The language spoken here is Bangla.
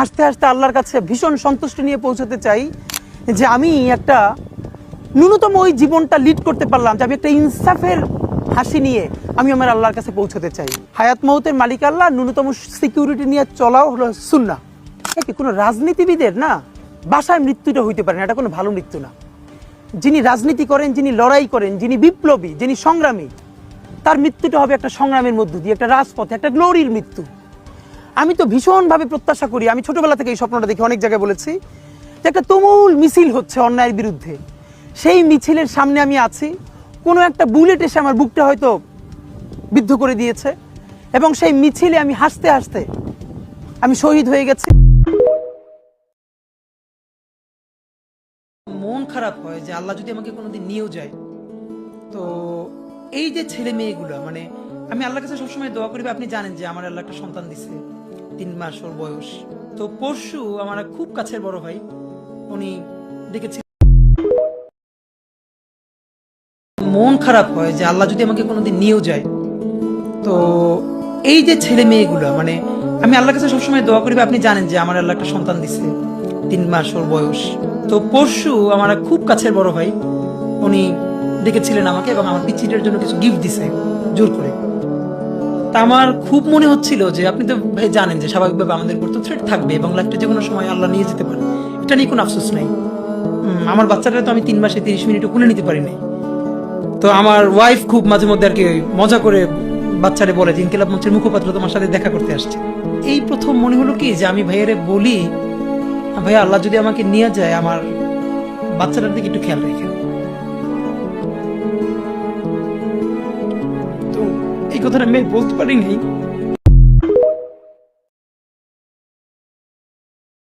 আস্তে আস্তে আল্লাহর কাছে ভীষণ সন্তুষ্টি নিয়ে পৌঁছতে চাই যে আমি একটা ন্যূনতম ওই জীবনটা লিড করতে পারলাম, যে আমি একটা ইনসাফের হাসি নিয়ে আমি আমার আল্লাহর কাছে পৌঁছতে চাই। হায়াত মৌতের মালিক আল্লাহ, ন্যূনতম সিকিউরিটি নিয়ে চলাও হলো সুন্নাহ। কি কোনো রাজনীতিবিদের না বাসায় মৃত্যুটা হইতে পারে না, এটা কোনো ভালো মৃত্যু না। যিনি রাজনীতি করেন, যিনি লড়াই করেন, যিনি বিপ্লবী, যিনি সংগ্রামী, তার মৃত্যুটা হবে একটা সংগ্রামের মধ্য দিয়ে, একটা রাজপথে, একটা গ্লোরির মৃত্যু। আমি তো ভীষণভাবে প্রত্যাশা করি, আমি ছোটবেলা থেকে এই স্বপ্নটা দেখি, অনেক জায়গায় বলেছি, যে একটা তুমুল মিছিল হচ্ছে অন্যায়ের বিরুদ্ধে। সেই মিছিলের সামনে আমি আছি, কোনো একটা বুলেট এসে আমার বুকটা হয়তো বিদ্ধ করে দিয়েছে, এবং সেই মিছিলে আমি হাসতে হাসতে আমি শহীদ হয়ে গেছি। মন খারাপ হয় যে আল্লাহ যদি আমাকে কোনোদিন নিয়েও যায়, তো এই যে ছেলে মেয়েগুলো, মানে আমি আল্লাহর কাছে সবসময় দোয়া করি। আপনি জানেন যে আমার আল্লাহ একটা সন্তান দিছে, 3 মাস ওর বয়স। তো পরশু আমার খুব কাছের বড় ভাই, উনি দেখেছি। মন খারাপ হয় যে আল্লাহ যদি আমাকে কোনোদিন নিয়েও যায়, তো এই যে ছেলে মেয়েগুলো, মানে আমি আল্লাহর কাছে সবসময় দোয়া করি। আপনি জানেন যে আমার আল্লাহ একটা সন্তান দিছে, 3 মাস ওর বয়স। তো পরশু আমার খুব কাছের বড় ভাই, উনি ডেকেছিলেন আমাকে এবং আমার পিচ্চিটার জন্য কিছু গিফট দিছে জোর করে। তা আমার খুব মনে হচ্ছিল যে আপনি তো ভাই জানেন যে স্বাভাবিকভাবে আমাদের উপর তো থ্রেট থাকবে এবং লাইফটা যে কোনো সময় আল্লাহ নিয়ে যেতে পারে, এটা নিয়ে কোনো আফসোস নাই। আমার বাচ্চাটা তো আমি 3 মাসে 30 মিনিটও কোলে নিতে পারি নাই। তো আমার ওয়াইফ খুব মাঝে মধ্যে আর কি মজা করে বাচ্চারে বলে যে ইনকিলাব মঞ্চের মুখপাত্র তোমার সাথে দেখা করতে আসছে। এই প্রথম মনে হলো কি যে আমি ভাইয়ারে বলি, ভাইয়া আল্লাহ যদি আমাকে নিয়ে যায়, আমার বাচ্চাটার দিকে একটু খেয়াল রেখে। তো এই কথাটা আমি বলতে পারি নাই।